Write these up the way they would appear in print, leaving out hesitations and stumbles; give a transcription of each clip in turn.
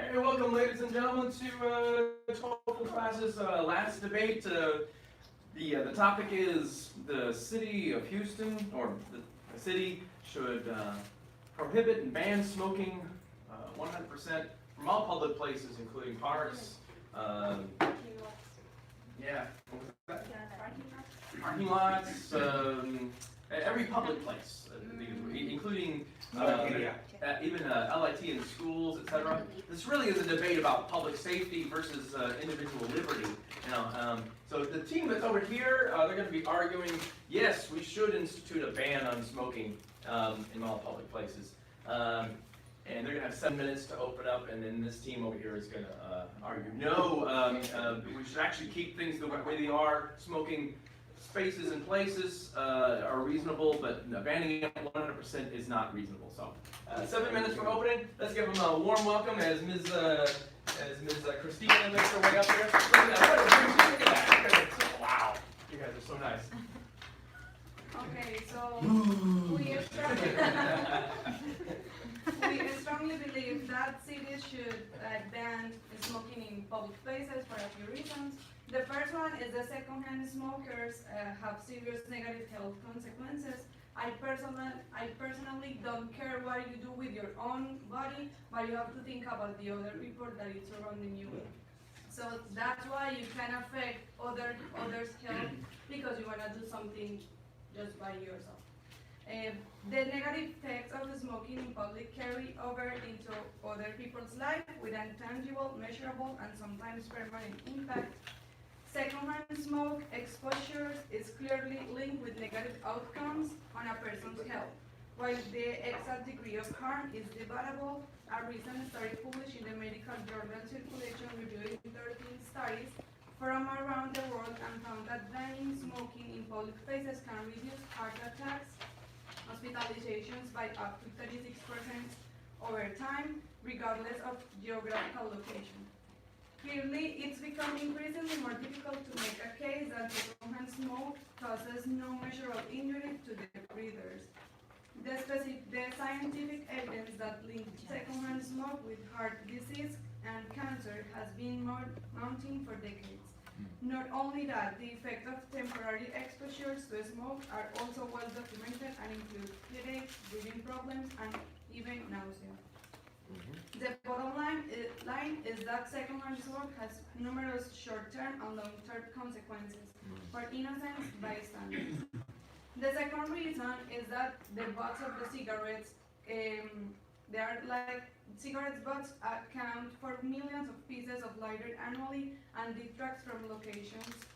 Hey, welcome, ladies and gentlemen, to TOEFL Class's last debate. The topic is the city of Houston, or the city should prohibit and ban smoking 100% from all public places, including parks. Yeah, what was that? Parking lots, every public place, including even LIT in schools, etc. This really is a debate about public safety versus individual liberty. So the team that's over here, they're going to be arguing, yes, we should institute a ban on smoking in all public places. And they're going to have 7 minutes to open up, and then this team over here is going to argue, no, we should actually keep things the way they are. Smoking spaces and places are reasonable, but banning it 100% is not reasonable. So 7 minutes for opening. Let's give them a warm welcome as Ms. Christina makes her way up here. Look at that. Look at that. Wow. You guys are so nice. Okay, so we strongly believe that cities should ban smoking in public places for a few reasons. The first one is that secondhand smokers have serious negative health consequences. I personally don't care what you do with your own body, but you have to think about the other people that is surrounding you. So that's why you can affect others' health because you want to do something just by yourself. The negative effects of smoking in public carry over into other people's life with a tangible, measurable, and sometimes permanent impact. Secondhand smoke exposure is clearly linked with negative outcomes on a person's health. While the exact degree of harm is debatable, a recent study published in the medical journal Circulation reviewing 13 studies from around the world and found that banning smoking in public places can reduce heart attacks, hospitalizations by up to 36% over time, regardless of geographical location. Clearly, it's become increasingly more difficult to make a case that secondhand smoke causes no measurable injury to the breathers. The scientific evidence that links secondhand smoke with heart disease and cancer has been mounting for decades. Not only that, the effects of temporary exposures to smoke are also well documented and include headaches, breathing problems, and even nausea. The bottom line is that secondhand smoke has numerous short-term and long-term consequences for innocent bystanders. The second reason is that the butts of the cigarettes, they are like cigarette butts account for millions of pieces of lighter annually and detracts from locations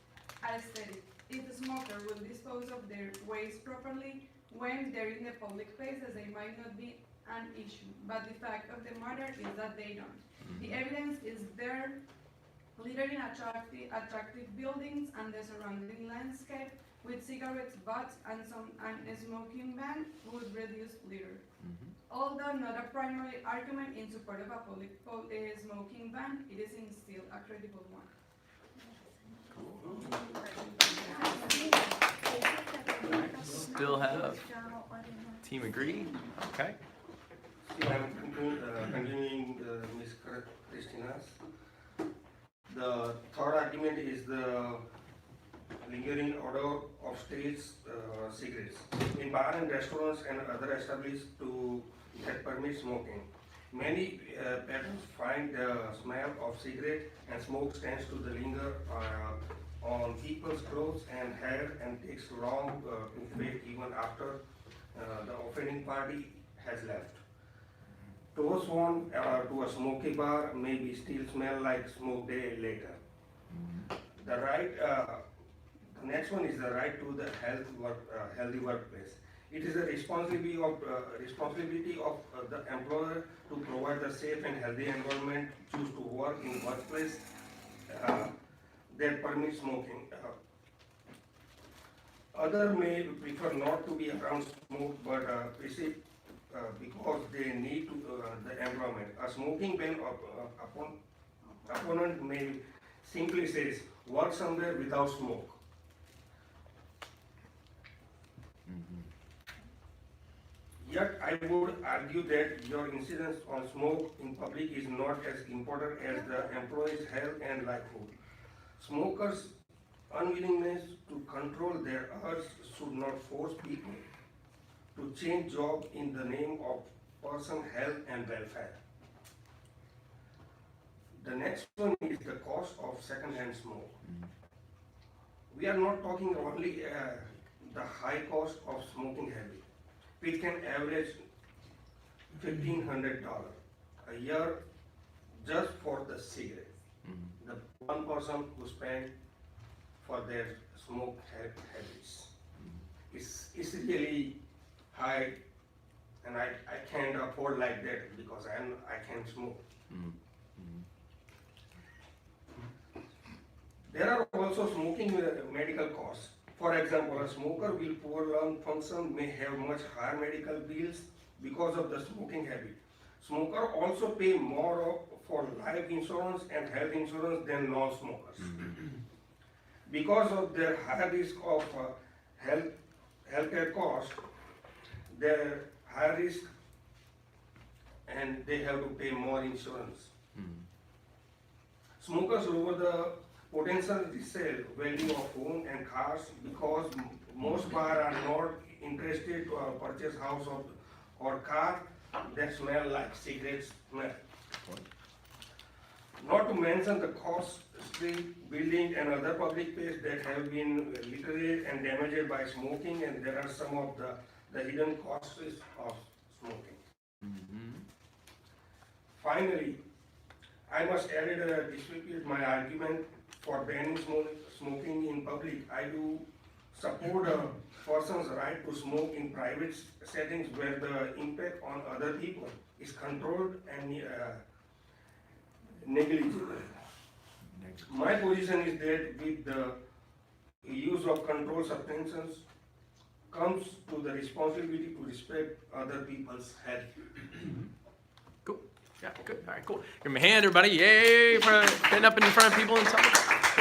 aesthetic. If the smoker will dispose of their waste properly when they're in the public places, they might not be an issue, but the fact of the matter is that they don't. The evidence is there, littering attractive buildings and the surrounding landscape with cigarette butts and a smoking ban would reduce litter. Although not a primary argument in support of a public smoking ban, it is still a credible one. Still have team agree? Okay. I'm continuing Ms. Christina's. The third argument is the lingering odor of street cigarettes in bars and restaurants and other establishments that permit smoking. Many patrons find the smell of cigarette and smoke tends to linger on people's clothes and hair and takes long to fade even after the offending party has left. Toes worn to a smoky bar may still smell like smoke day later. The next one is the right to the healthy workplace. It is the responsibility of the employer to provide a safe and healthy environment, choose to work in workplace that permits smoking. Others may prefer not to be around smoke, but because they need to the environment. A smoking ban opponent may simply says work somewhere without smoke. Yet I would argue that your incidence on smoke in public is not as important as the employee's health and livelihood. Smokers' unwillingness to control their urge should not force people to change job in the name of person health and welfare. The next one is the cost of second-hand smoke. We are not talking only the high cost of smoking habit, which can average $1,500 a year just for the cigarette. The one person who spend for their smoke habits is really high, and I can't afford like that because I can't smoke. There are also smoking medical costs. For example, a smoker with poor lung function may have much higher medical bills because of the smoking habit. Smokers also pay more for life insurance and health insurance than non-smokers. Because of their high risk of healthcare costs, their high risk, and they have to pay more insurance. Smokers lower the potential resale value of home and cars because most buyers are not interested to purchase house or car that smell like cigarettes smell. Not to mention the cost, street, building and other public places that have been littered and damaged by smoking, and there are some of the hidden costs of smoking. Finally, I must dispute my argument for banning smoking in public. I do support a person's right to smoke in private settings where the impact on other people is controlled and negligible. My position is that with the use of controlled substances comes to the responsibility to respect other people's health. Cool. Yeah, good. All right, cool. Give him a hand, everybody. Yay for getting up in front of people and talking.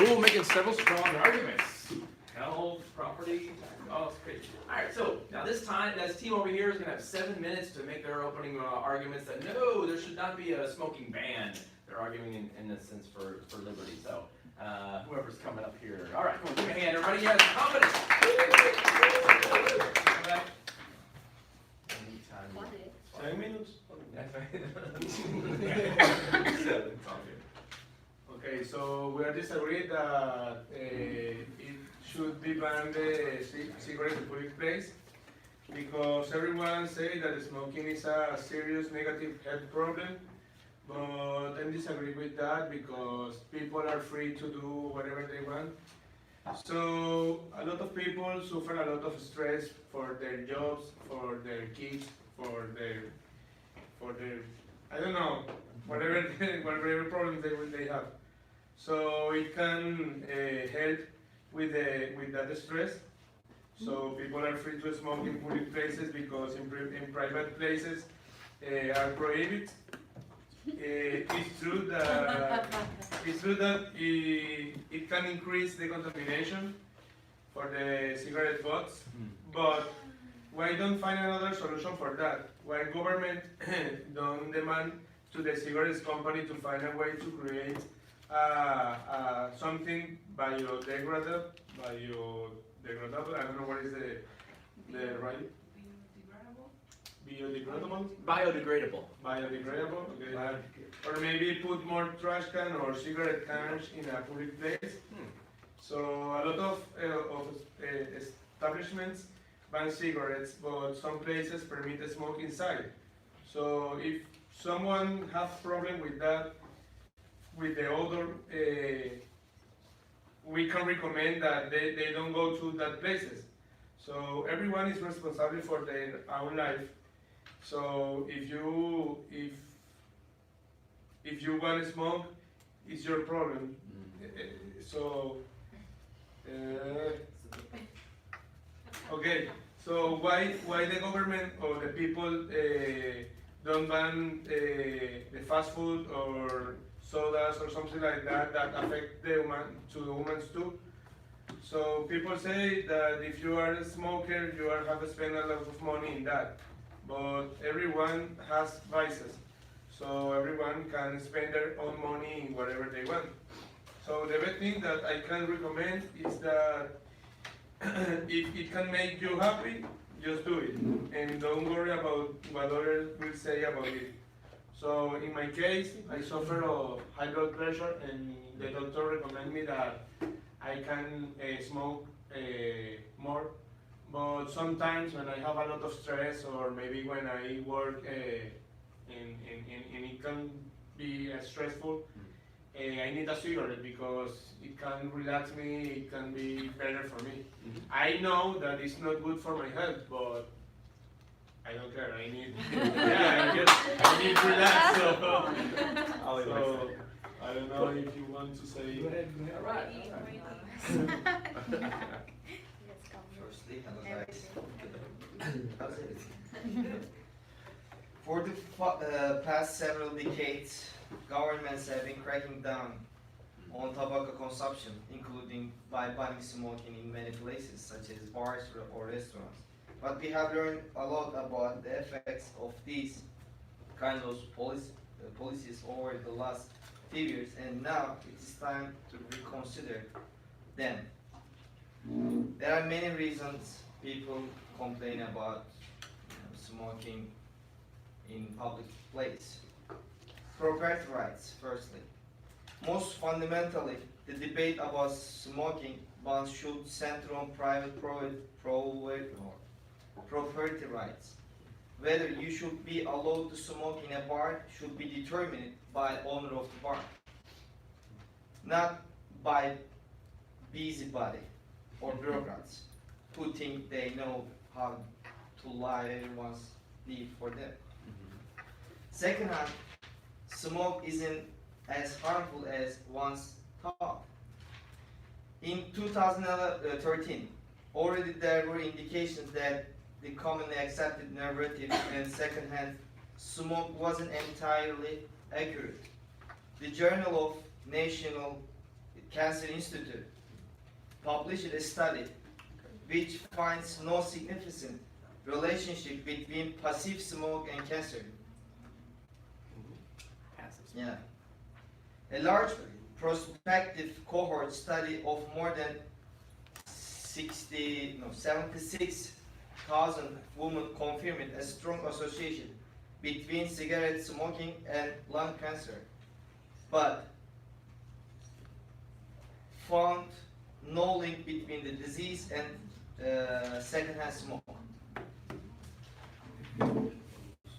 Ooh, making several strong arguments. Health, property. Oh, it's great. All right, so now this team over here is going to have 7 minutes to make their opening arguments that no, there should not be a smoking ban. They're arguing in a sense for liberty. So whoever's coming up here. All right, come on, give me a hand, everybody. Yes, confidence. Anytime. 7 minutes. Okay, so we are disagreed that it should be banned cigarettes in public place because everyone say that smoking is a serious negative health problem, but I disagree with that because people are free to do whatever they want. So a lot of people suffer a lot of stress for their jobs, for their kids, for their I don't know, whatever problems they have. So it can help with that stress. So people are free to smoke in public places because in private places are prohibited. It's true that it can increase the contamination for the cigarette butts, but why don't find another solution for that? Why government don't demand to the cigarettes company to find a way to create something biodegradable? I don't know what is the right. Biodegradable. Okay. Or maybe put more trash can or cigarette cans in a public place. So a lot of establishments ban cigarettes, but some places permit the smoke inside. So if someone has problem with that, with the odor, we can recommend that they don't go to that places. So everyone is responsible for their own life. So if you want to smoke, it's your problem. So okay. So why the government or the people don't ban the fast food or sodas or something like that affect the humans too? So people say that if you are a smoker, you have to spend a lot of money in that. but everyone has vices. So everyone can spend their own money in whatever they want. So the best thing that I can recommend is that if it can make you happy, just do it. And don't worry about what others will say about it. So in my case, I suffer of high blood pressure and the doctor recommended me that I can smoke more. But sometimes when I have a lot of stress or maybe when I work and it can be stressful, I need a cigarette because it can relax me, it can be better for me. I know that it's not good for my health, but I don't care. I need, I need to relax. So I don't know if you want to say. Go ahead. All right. Firstly, hello guys. How's everything? For the past several decades, governments have been cracking down on tobacco consumption, including by banning smoking in many places, such as bars or restaurants. But we have learned a lot about the effects of these kind of policies over the last few years, and now it is time to reconsider them. There are many reasons people complain about smoking in public place. Property rights, firstly. Most fundamentally, the debate about smoking bans should center on private property rights. Whether you should be allowed to smoke in a bar should be determined by owner of the bar, not by busybody or bureaucrats who think they know how to lie everyone's live for them. Second hand, smoke isn't as harmful as once thought. In 2013, already there were indications that the commonly accepted narrative and second-hand smoke wasn't entirely accurate. The Journal of National Cancer Institute published a study which finds no significant relationship between passive smoke and cancer. Yeah. A large prospective cohort study of more than 76,000 women confirmed a strong association between cigarette smoking and lung cancer, but found no link between the disease and secondhand smoke.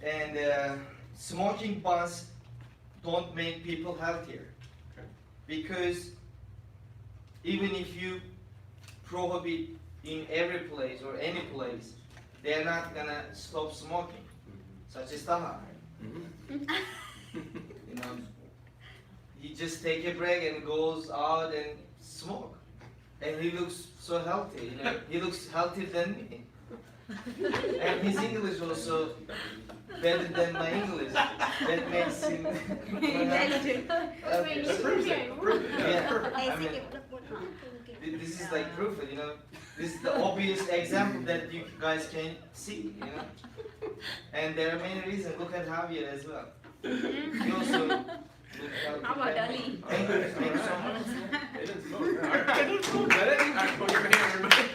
And smoking bans don't make people healthier, because even if you prohibit in every place or any place, they're not gonna stop smoking, such as Taha. You know, he just take a break and goes out and smoke, and he looks so healthy. You know, he looks healthier than me, and his English also better than my English. That makes him. That proves it. Yeah, I mean, this is like proof, you know. This is the obvious example that you guys can see, you know. And there are many reasons. Look at Javier as well. He also. How about Dali? Thank you so much. They didn't smoke. All right. They didn't smoke. All right, put your hand, everybody.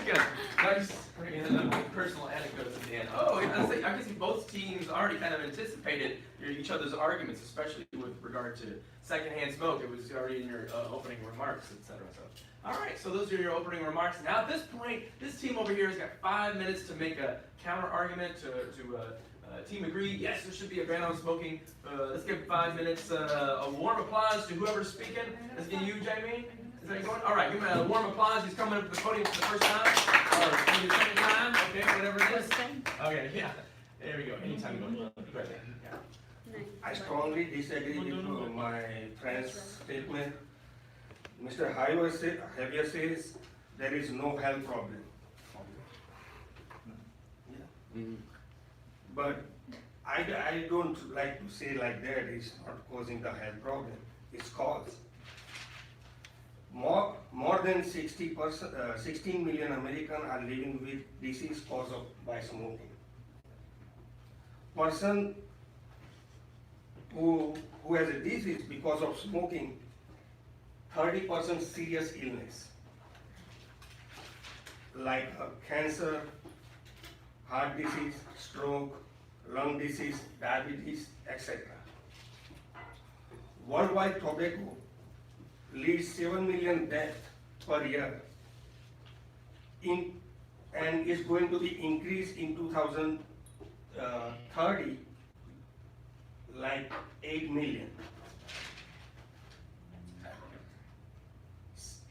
Good. Nice. Bringing in the personal anecdotes at the end. Oh, I guess both teams already kind of anticipated each other's arguments, especially with regard to secondhand smoke. It was already in your opening remarks, etc. So, all right. So those are your opening remarks. Now, at this point, this team over here has got 5 minutes to make a counter argument to team agree. Yes, there should be a ban on smoking. Let's give 5 minutes. A warm applause to whoever's speaking. Let's get you, Jamie. Is that going? All right, give him a warm applause. He's coming up to the podium for the first time. Or for the second time. Okay, whatever it is. Okay, yeah. There we go. Anytime you go. Right there. Yeah. I strongly disagree with my friend's statement. Mr. Javier says there is no health problem. But I don't like to say like that. It's not causing the health problem. It's cause. More than 16 million Americans are living with disease caused by smoking. person who has a disease because of smoking, 30% serious illness, like cancer, heart disease, stroke, lung disease, diabetes, etc. Worldwide tobacco leads 7 million deaths per year and is going to be increased in 2030 like 8 million.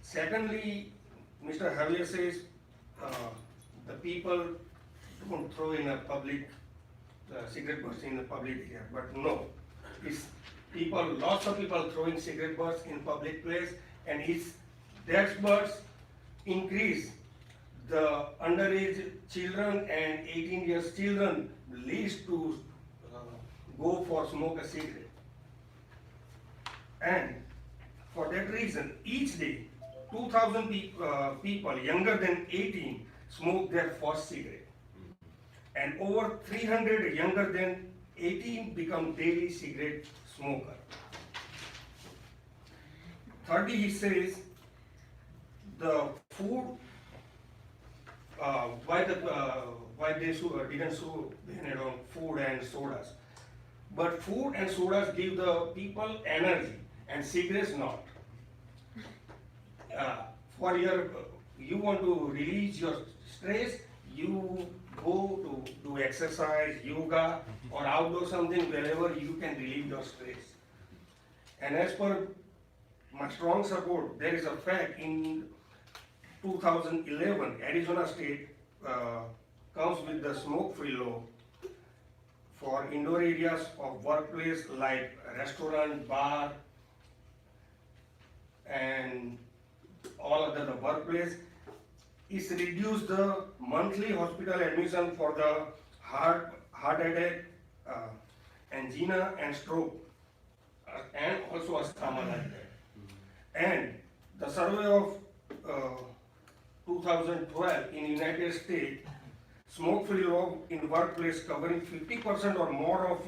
Secondly, Mr. Javier says the people don't throw in a public cigarette butts in the public area, but no, it's lots of people throwing cigarette butts in public place, and that butts increase the underage children and 18 years children least to go for smoke a cigarette. And for that reason, each day 2,000 people younger than 18 smoke their first cigarette, and over 300 younger than 18 become daily cigarette smoker. Thirdly, he says the food, why they didn't ban on food and sodas, but food and sodas give the people energy and cigarettes not. You want to release your stress, you go to do exercise, yoga, or outdoor something wherever you can relieve your stress. And as per my strong support, there is a fact in 2011, Arizona State comes with the smoke-free law for indoor areas of workplace like restaurant, bar, and all other the workplace. Is reduce the monthly hospital admission for the heart attack, angina and stroke, and also asthma like that. And the survey of 2012 in United States, smoke-free law in workplace covering 50% or more of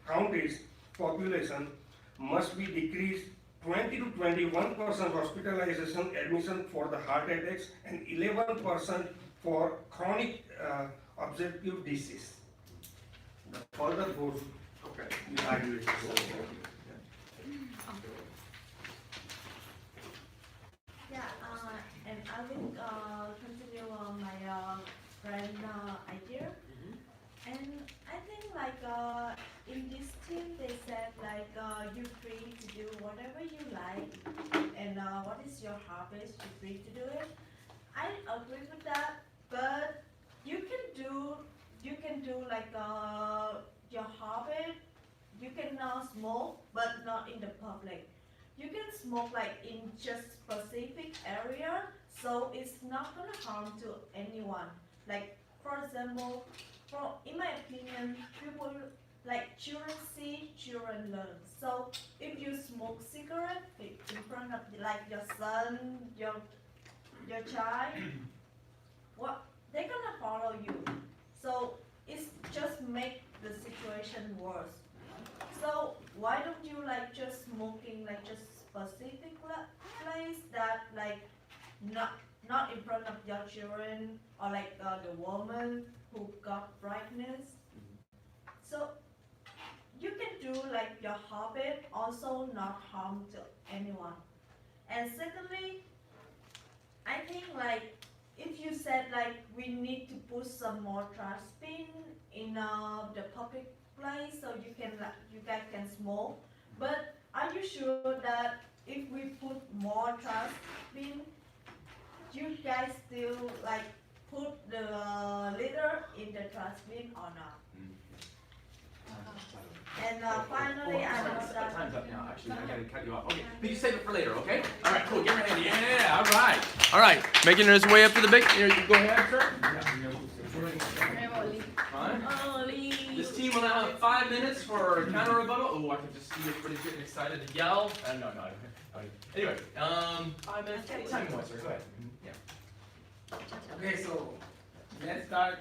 counties population must be decreased 20 to 21% hospitalization admission for the heart attacks and 11% for chronic obstructive disease. The further goes, okay, you argue it. Yeah, and I will continue on my friend idea. And I think like in this team they said like you're free to do whatever you like, and what is your hobbies, you're free to do it. I agree with that, but you can do like your hobby. You can smoke, but not in the public. You can smoke like in just specific area, so it's not gonna harm to anyone. Like for example, in my opinion, people like children see, children learn. So if you smoke cigarette in front of like your son, your child, what they're gonna follow you. So it's just make the situation worse. So why don't you like just smoking like just specific place that like not in front of your children or like the woman who got brightness. So you can do like your hobby, also not harm to anyone. And secondly, I think like if you said like we need to put some more trash bin in the public place so you guys can smoke, but are you sure that if we put more trash bin, you guys still like put the litter in the trash bin or not? And finally, I know that. Time's up now, actually, I gotta cut you off. Okay, but you save it for later, okay? All right, cool, get ready, yeah, all right. All right, making his way up to the big, here, you go ahead, sir. Fine. This team will now have 5 minutes for counter rebuttal. Oh, I can just see everybody's getting excited to yell. No. Anyway, 5 minutes, anytime you want, sir, go ahead. Yeah. Okay, so let's start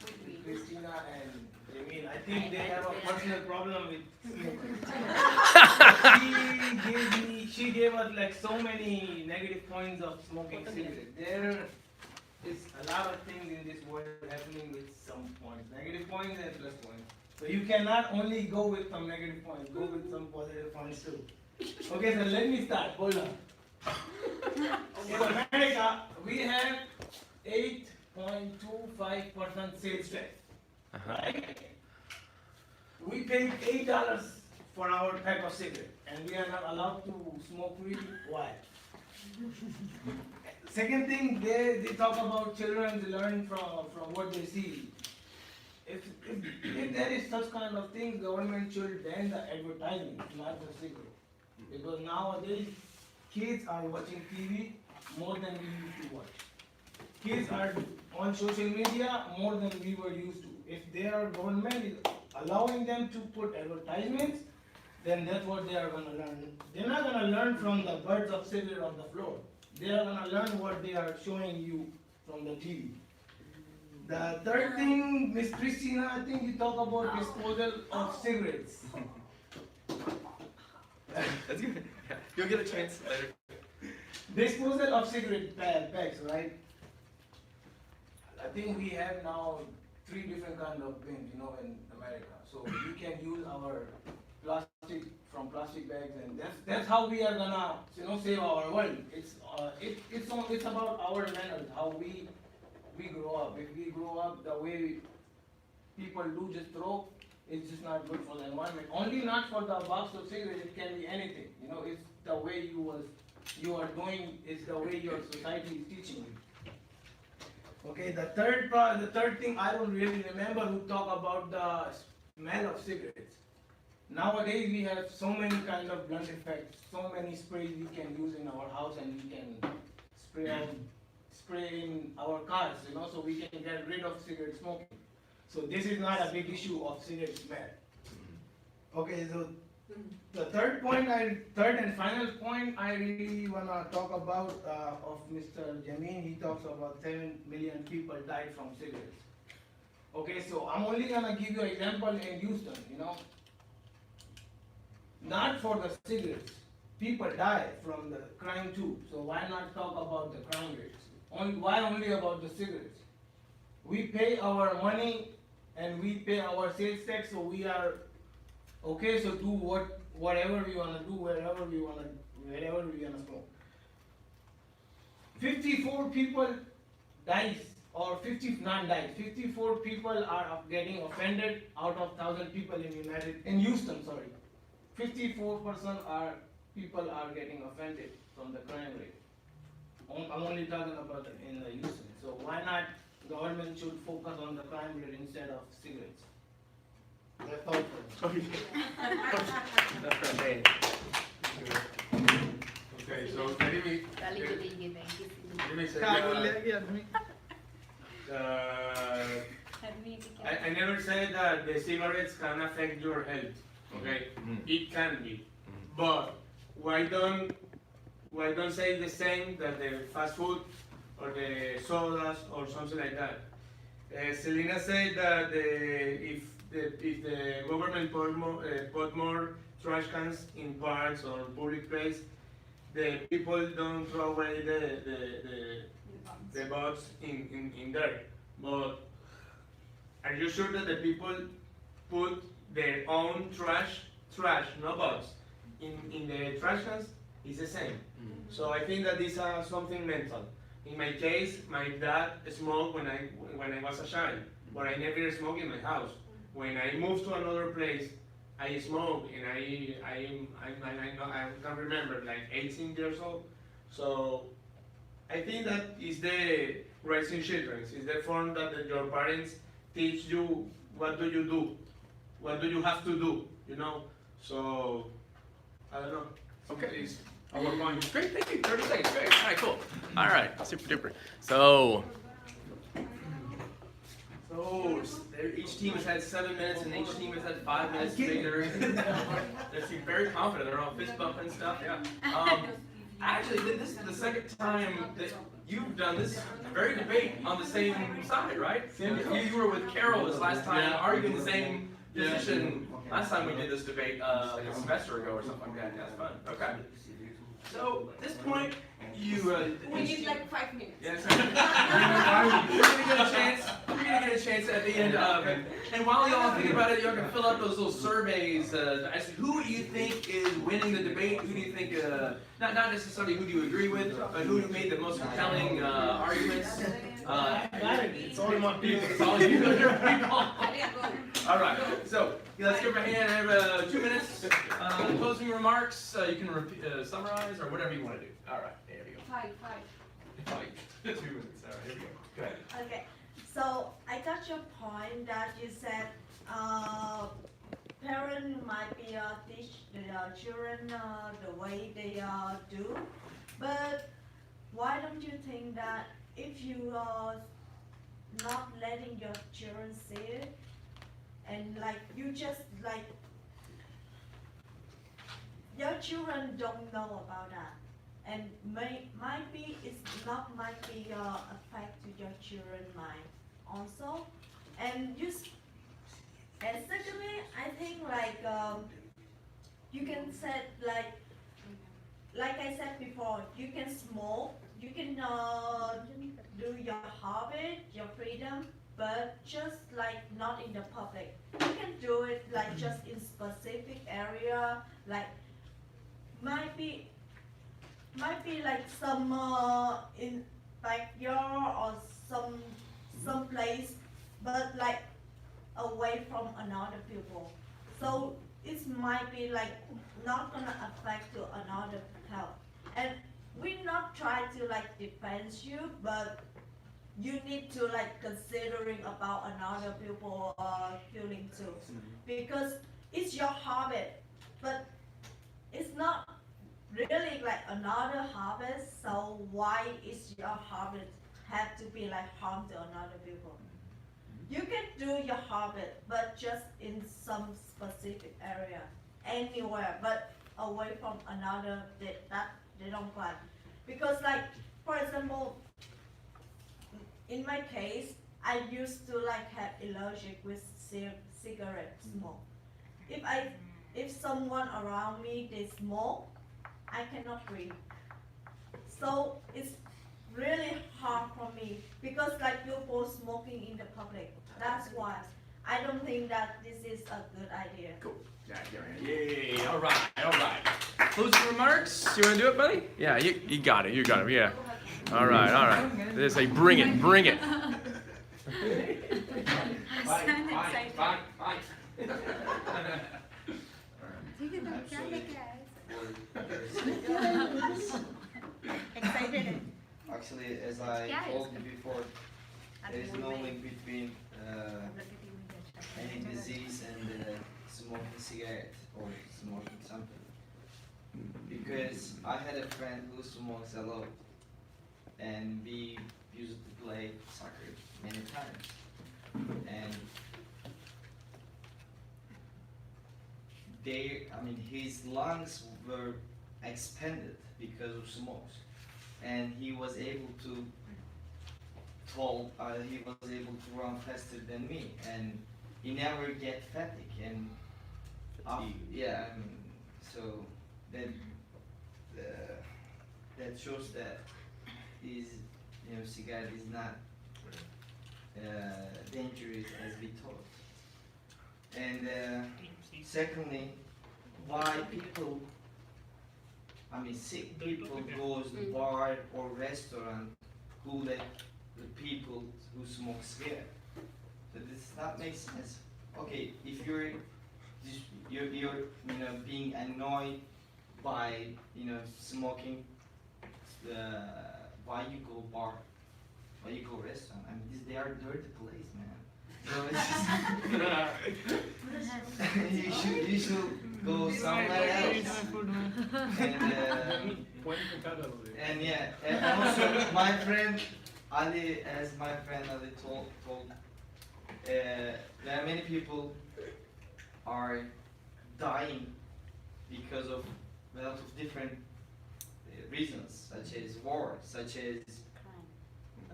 with Christina and Jamil. I think they have a personal problem with smoking. She gave us like so many negative points of smoking cigarettes. There is a lot of things in this world happening with some points, negative points and plus points. So you cannot only go with some negative points, go with some positive points too. Okay, so let me start. Hold on. In America, we have 8.25% sales tax. Right? We pay $8 for our pack of cigarettes, and we are not allowed to smoke weed. Why? Second thing, they talk about children learn from what they see. If there is such kind of thing, government should ban the advertising, not the cigarette. Because nowadays, kids are watching TV more than we used to watch. Kids are on social media more than we were used to. If their government is allowing them to put advertisements, then that's what they are going to learn. They're not going to learn from the birds of cigarette on the floor. They are going to learn what they are showing you from the TV. The third thing, Miss Christina, I think you talk about disposal of cigarettes. That's good. Yeah. You'll get a chance later. Disposal of cigarette packs, right? I think we have now 3 different kind of bins, in America. So we can use our plastic bags, and that's how we are gonna, save our world. It's about our manners, how we grow up. If we grow up the way people do, just throw, it's just not good for the environment. Only not for the box of cigarettes, it can be anything. It's the way you are doing, it's the way your society is teaching you. Okay, the third thing I don't really remember who talk about the smell of cigarettes. Nowadays we have so many kind of blunt effects, so many sprays we can use in our house, and we can spray in our cars, so we can get rid of cigarette smoking. So this is not a big issue of cigarette smell. Okay, so the third and final point I really wanna talk about of Mr. Jamin. He talks about 7 million people died from cigarettes. Okay, so I'm only gonna give you an example in Houston, Not for the cigarettes. People die from the crime too. So why not talk about the crime rates? Why only about the cigarettes? We pay our money and we pay our sales tax, so we are okay. So do whatever we wanna do, wherever we wanna smoke. 54 people dies, or 54 people are getting offended out of 1,000 people in Houston. 54% people are getting offended from the crime rate. I'm only talking about in the Houston. So why not government should focus on the crime rate instead of cigarettes? That's all for me. Okay, so let me say I never said that the cigarettes can affect your health. Okay, it can be, but why don't say the same that the fast food or the sodas or something like that? Selena said that if the government put more trash cans in parks or public place, the people don't throw away the box in there. But are you sure that the people put their own trash, no box, in the trash cans? It's the same. So I think that this is something mental. In my case, my dad smoked when I was a child, but I never smoked in my house. When I moved to another place, I smoked, and I can't remember, like 18 years old. So I think that is the raising children. It's the form that your parents teach you what do you do, what do you have to do, So I don't know. Okay. It's our point. Great, thank you. 30 seconds. Great. All right, cool. All right, super duper. So each team has had 7 minutes, and each team has had 5 minutes to make their. They seem very confident. They're all fist bumping stuff. Yeah. Actually, this is the second time that you've done this very debate on the same side, right? You were with Carol this last time, arguing the same position last time we did this debate, like a semester ago or something like that. That's fun. Okay. So at this point, We need like 5 minutes. yes, you're gonna get a chance. You're gonna get a chance at the end of it. And while y'all think about it, y'all can fill out those little surveys. As to who do you think is winning the debate? Who do you think? Not necessarily who do you agree with, but who made the most compelling arguments? It's all in one piece. It's all you people. All right. So let's give her a hand. I have 2 minutes. Closing remarks. You can summarize or whatever you want to do. All right. There we go. 5. 2 minutes. All right. Here we go. Go ahead. Okay, so I got your point that you said parents might be teach their children the way they do, but why don't you think that if you are not letting your children see it, and like you just like your children don't know about that, and might be affect to your children's mind also, and and secondly, I think like you can set like I said before, you can smoke, you can do your hobby, your freedom, but just like not in the public. You can do it like just in specific area, like might be like some in backyard or some place, but like away from another people. So it might be like not gonna affect to another health. And we not try to like defend you, but you need to like considering about another people feeling too, because it's your habit, but it's not really like another habit. So why is your habit have to be like harm to another people? You can do your habit, but just in some specific area, anywhere, but away from another that they don't like. Because like, for example, in my case, I used to like have allergic with cigarette smoke. If someone around me they smoke, I cannot breathe. So it's really hard for me because like people smoking in the public. That's why I don't think that this is a good idea. Cool. Yay. All right. All right. Closing remarks. You want to do it, buddy? Yeah. You got it. You got it. Yeah. All right. All right. They say, bring it. Bring it. Bye. Excited. Actually, as I told you before, there is no link between any disease and smoking cigarette or smoking something. Because I had a friend who smokes a lot, and we used to play soccer many times, and his lungs were expanded because of smokes, and he was able to run faster than me, and he never get fatigue, and so that shows that cigarette is not dangerous as we thought. And secondly, why sick people goes to bar or restaurant who let the people who smoke cigarette. So this does not make sense. Okay, if you're being annoyed by smoking, why you go bar, why you go restaurant? They are dirty place, man. So it's you should go somewhere else. And also my friend Ali, told, there are many people are dying because of a lot of different reasons, such as war, such as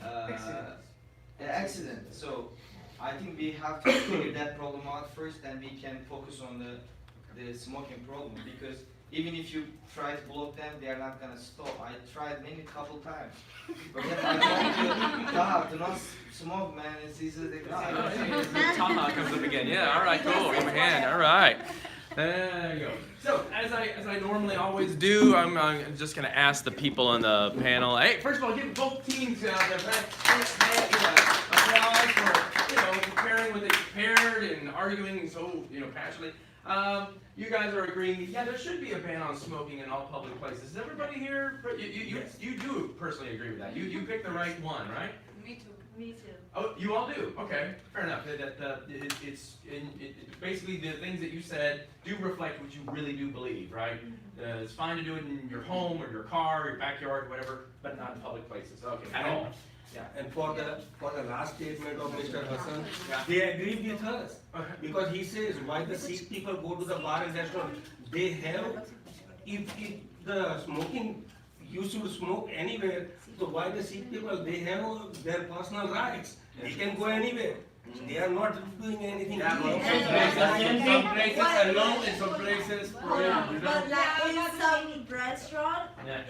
Accidents. accident. So I think we have to figure that problem out first, then we can focus on the smoking problem, because even if you try to block them, they are not gonna stop. I tried couple times. But then I told you, Taha, do not smoke, man. It's easy to Taha comes up again. Yeah, all right, cool. Give me a hand. All right. There you go. So, as I normally always do, I'm just going to ask the people on the panel. Hey, first of all, give both teams their applause for preparing what they prepared and arguing so passionately. You guys are agreeing. Yeah, there should be a ban on smoking in all public places. Is everybody here? You do personally agree with that. You picked the right one, right? Me too. Me too. Oh, you all do? Okay, fair enough. It's basically the things that you said do reflect what you really do believe, right? It's fine to do it in your home or your car, or your backyard, whatever, but not in public places. Okay, at all. Yeah. And for the last statement of Mr. Hassan, they agree with us. Because he says, why the Sikh people go to the bar and restaurant? They have, if the smoking, you should smoke anywhere. So why the Sikh people, they have their personal rights. They can go anywhere. They are not doing anything. Yeah, but some places alone, in some places prohibited, But like in some restaurant, Yeah.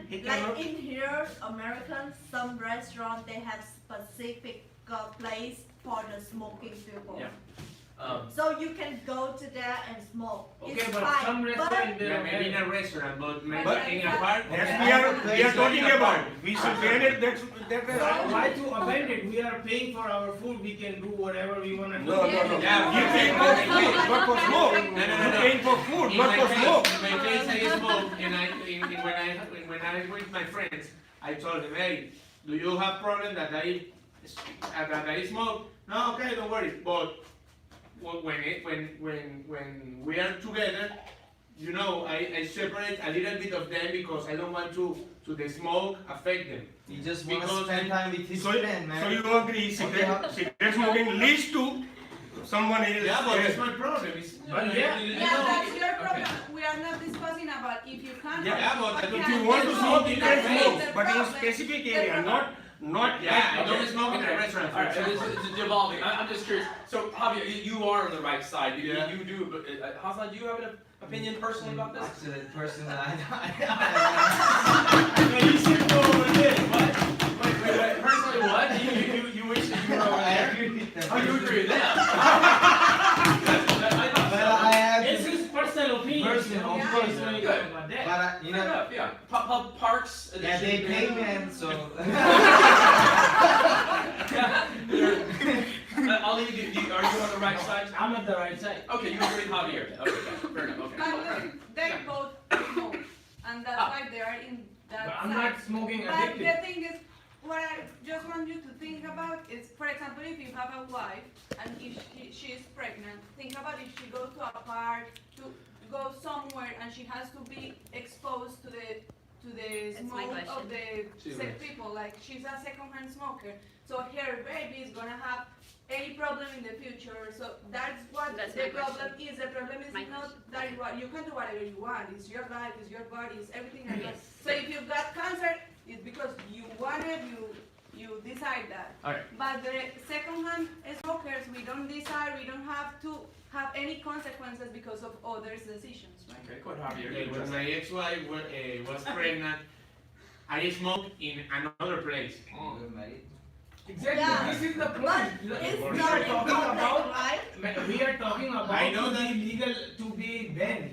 He like cannot- in here, American, some restaurant they have specific place for the smoking people. Yeah. So you can go to there and smoke. Okay, It's but fine, some but restaurant, they are maybe in a restaurant, but maybe But- in a park. Yes, we are talking about. We should ban it. Why to abandon it? We are paying for our food, we can do whatever we wanna do. No. Yeah, You pay for food, not for smoke. No. You paying for food, In not my for case, smoke. in my case, I smoke, and when I with my friends, I told them, hey, do you have problem that I smoke? No, okay, don't worry. But when we are together, I separate a little bit of them because I don't want to the smoke affect them. You just want to Because spend time with his So friend, man. you agree, cigarette smoking leads to someone else. Yeah, but that's my problem. It's, But yeah. Yeah, that's your problem. Okay. We are not discussing about if you can. Yeah, but If Yeah, you want to smoke, you can That's smoke, the but in a problem. specific The area, problem. not. Yeah, I Okay. don't smoke in a Okay. restaurant. All right, so it's devolving. I'm just curious. So, Javier, you are on the right side. Yeah. You do. But Hassan, do you have an opinion personally about this? Actually, personally, You should go over there. What? Wait. Personally, what? You wish that you were over I there? agree with them. Oh, you agree with them? Well, I have It's his personal opinion. Personal, Of yeah. course, you know Good. about but that. you Fair know, enough, yeah. Pub parks. yeah, they pay man, so. I'll leave you. Are you on the right side? I'm at the right side. Okay, you agree with Javier. then. Okay, got it. Fair enough. Okay. But look, they both smoke, and that's why they are in that But I'm side. not smoking But addicted. the thing is, what I just want you to think about is, for example, if you have a wife and if she is pregnant, think about if she goes to a park, to go somewhere and she has to be exposed to the smoke of the sick people, like she's a secondhand smoker, so her baby is gonna have any problem in the future. So that's what That's the my problem is. The problem is My not that you can do whatever you want. It's your life, it's your body, it's everything like that. So if you've got cancer, it's because you want it, you decide that. Alright. But the second-hand smokers, we don't decide, we don't have to have any consequences because of others' decisions, right? Okay, go ahead, Javier. Okay, You when address my ex-wife was pregnant, I smoked in another place. Exactly, Yeah. this is the But point. it's We not are in talking public, about, right? we are talking about I know to that- be legal, to be banned,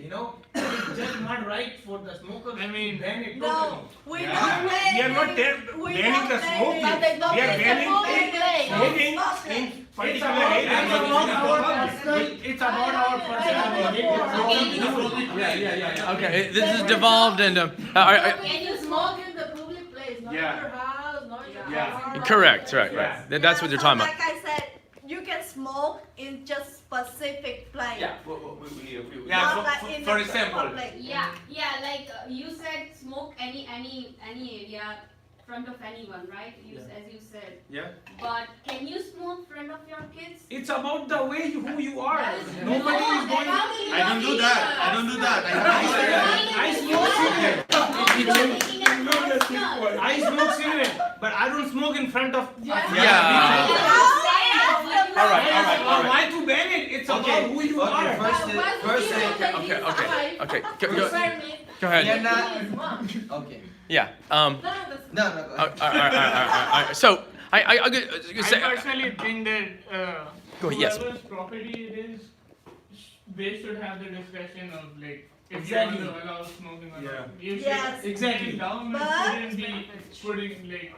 It's just not right for the smokers I mean, to ban it No, totally. we're Yeah. not banning. We are not banning the smoking. But they don't We are make the banning smoking place. smoking Smoking. in It's particular about, areas. it's about our personal, Okay, this is devolved into. Can you smoke in the public place, not Yeah. in your house, not in your Yeah. car? Correct, right. Yeah. That's what you're talking about. Like I said, you can smoke in just specific place. Yeah. Yeah, Not like in for the example. public. Yeah, like you said, smoke any area, front of anyone, right? As you said. Yeah. But can you smoke front of your kids? It's about the way who you are. That is- Nobody is going to. I don't do that. I don't do that. I smoke cigarette. I smoke cigarette, but I don't smoke in front of. Yeah. All right. Why to ban it? It's about who you are. Okay. Go We are ahead. not, okay. Yeah. No, go All right. So I say. I personally think that Go ahead, yes. whoever's property it is, they should have the discretion of like if Exactly. you want to allow smoking or Yeah. not. You Yes. should, Exactly. The government But- shouldn't be putting like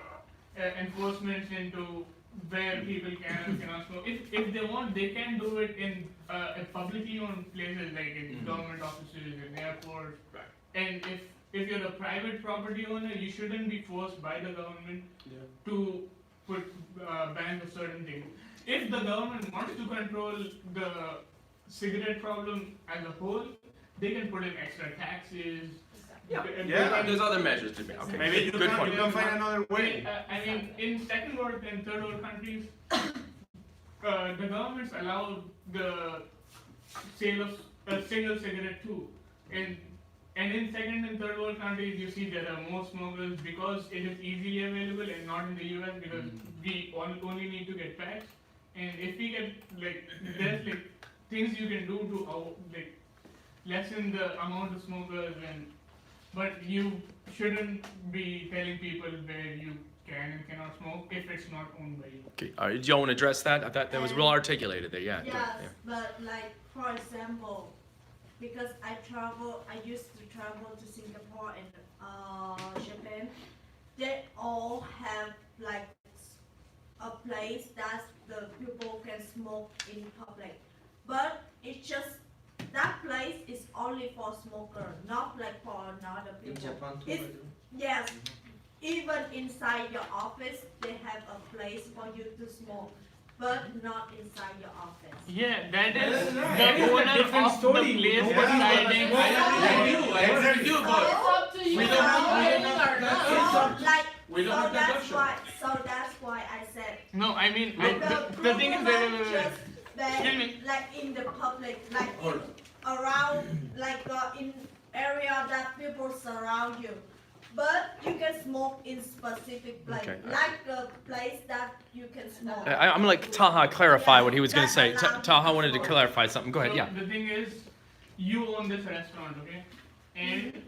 enforcements into where people can and cannot smoke. If they want, they can do it in publicly owned places like in government offices, in airports. And if you're a private property owner, you shouldn't be forced by the government to put ban for certain things. If the government wants to control the cigarette problem as a whole, they can put in extra taxes. Yeah. Yeah. There's other measures to be. Okay. Maybe you Good point. can find another way. I mean, in second world and third world countries, the governments allow the sale of a single cigarette too. And in second and third world countries, you see there are more smokers because it is easily available and not in the US because we only need to get packs. And if we get there's things you can do to lessen the amount of smokers but you shouldn't be telling people where you can and cannot smoke if it's not owned by you. Okay. All right. Do y'all want to address that? I thought that was well articulated there. Yeah. Yes, but like for example, because I used to travel to Singapore and Japan. They all have like a place that the people can smoke in public, but it's just that place is only for smoker, not like for another In people. Japan too, It's- Yes, even inside your office, they have a place for you to smoke, but not inside your office. Yeah, that is That is the a owner different of story. the place Nobody deciding. I agree with you, but It's up to you. We don't- So, like, we don't so have that that's option. why, so that's why I said, No, I mean, the the thing is, government just Excuse ban, me. like in the public, like around, like in area that people surround you. But you can smoke in specific place, Okay. like a place that you can smoke. I'm gonna let Taha clarify what he was gonna say. That's allowed Taha wanted to before. clarify something. Go ahead. so Yeah. the thing is, you own this restaurant, okay? And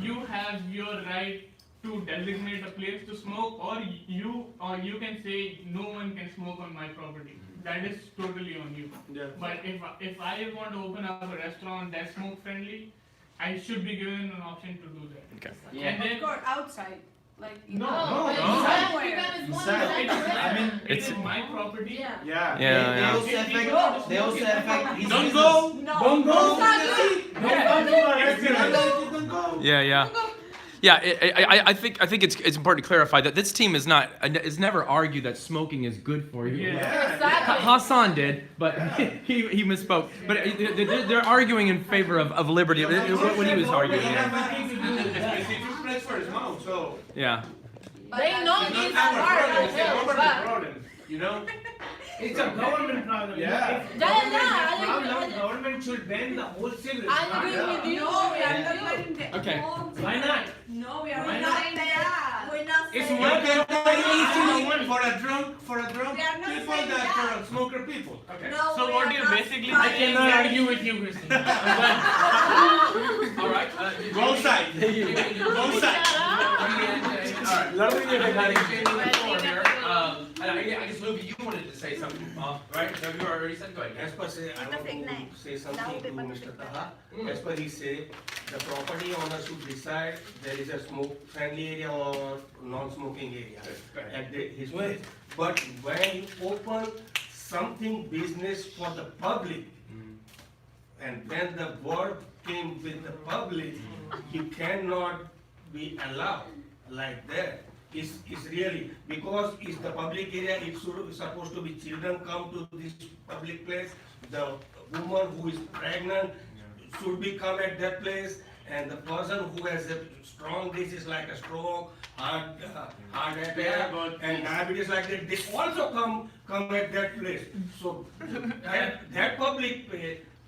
you have your right to designate a place to smoke, or you can say no one can smoke on my property. That is totally on you. Yeah. But if I want to open up a restaurant that's smoke friendly, I should be given an option to do that. Okay. And then Of course, outside, like. No, but no. I mean, it's my property. yeah. Yeah. Yeah. They Yeah. also affect, they also affect his Don't business. go. No. Don't go. Don't go. Yeah. Yeah, I think it's important to clarify that this team is never argued that smoking is good for you. Yeah. Exactly. Hassan did, but he misspoke. But they're arguing in favor of liberty. What he was arguing. We have Yeah. nothing to do with the specific place for smoke, so Yeah. They know it's this not our part problem, of it's the it, government but. problem, you know? It's a government problem. Yeah. If Yeah, government I has agree, problem, I agree. government should ban the whole cigarette. I not- agree with you. No, we are Yeah. not letting the. Okay. Why not? No, we are Why not not? saying that. We're not It's saying. one You company can each for a drunk They are not people saying that that. for smoker people. Okay. No, So we what are you not basically I saying cannot that. argue with you, Christine. I'm done. All right. Both sides. Both sides. All right. Loving you, Changing everybody. the floor here. I guess Luby, you wanted to say something, right? So you already said. Go ahead. As per say, I want to say something to Mr. Taha. As per he say, the property owner should decide there is a smoke friendly area or non-smoking area at his place. But when you open something business for the public, and when the word came with the public, you cannot be allowed like that. It's really, because it's the public area, it's supposed to be children come to this public place, the woman who is pregnant should be come at that place, and the person who has a strong disease like a stroke, heart attack, and diabetes like that, they also come at that place. So that public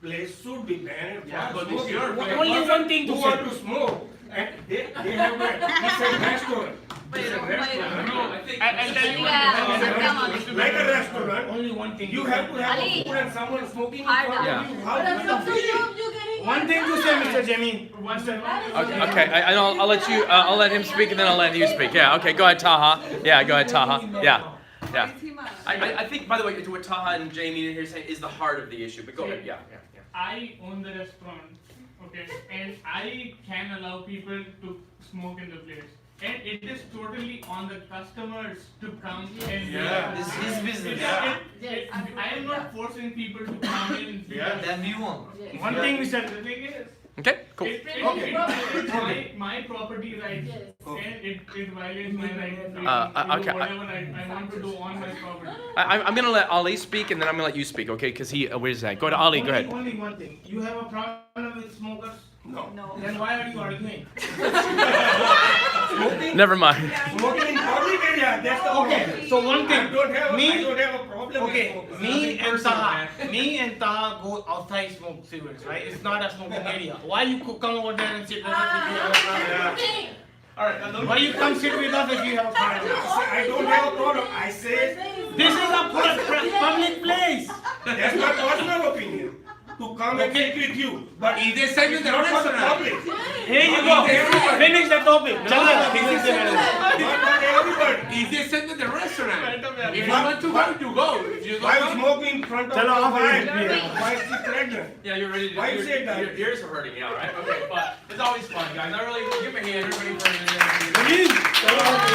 place should be banned. Yeah, for but it's smoking. your place. Only one thing to Who say. want to smoke, And they have it's a restaurant. No, I think. I'll tell you Yeah, Like a restaurant, Only one thing. you have to have Ali. a food and someone smoking in Hard front Yeah. of you. How do you One thing to say, Mr. Jameen. One second. Okay, I'll let you. I'll let him speak, and then I'll let you speak. Yeah. Okay. Go ahead, Taha. Yeah. Go ahead, Taha. Yeah. Yeah. I think, by the way, what Taha and Jamie here saying is the heart of the issue. But go ahead. Yeah. I own the restaurant, okay, and I can allow people to smoke in the place. And it is totally on the customers to come and Yeah, this is his business. I am not forcing people to come in. Yeah, then we won't. One thing, Mr. The thing is, Okay. Cool. it violates my property rights, and it violates my right to okay. do whatever I want to do on my property. I'm gonna let Ali speak, and then I'm gonna let you speak. Okay? Because he. Where is that? Go to Ali. Go ahead. Only one thing. You have a problem with smokers? No. Then why are you arguing? Never mind. Smoking in public area, that's the problem. Okay, so one I thing. don't have Me- a problem Okay, with smoking. me and Taha go outside smoke cigarettes, right? It's not a smoking area. Why you could come over there and sit with us if you have a problem? Why you come sit with us if you have a problem? I don't have a problem. I say This is a public place. that's my personal opinion. To come and sit with you, but Y de same in the not for the restaurant. public. Here you go. Finish the topic. Chalo, finish the topic. Not for everybody. Y de same in the restaurant. If you want to go, you go. If you Why don't smoke in front of Chalo, the off wife? it. Why is she pregnant? Yeah, you're ready to. Why you say that? Your ears are hurting now, right? Okay, but it's always fun, guys. I really give me a hand, everybody, for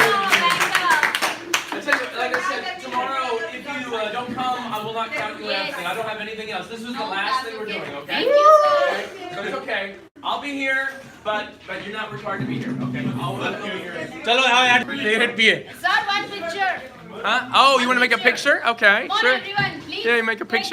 like I said, tomorrow, if you don't come, I will not count you Yes. anything. I don't have anything else. This was the last thing we're doing, okay? Thank you, sir. Okay? So it's okay. I'll be here, but you're not required to be here, okay? I'll be here. Chalo, favorite PA. Sir, one picture. Huh? Oh, you want to make a picture? Okay, Come on, sure. everyone, please. Yeah, you make a picture.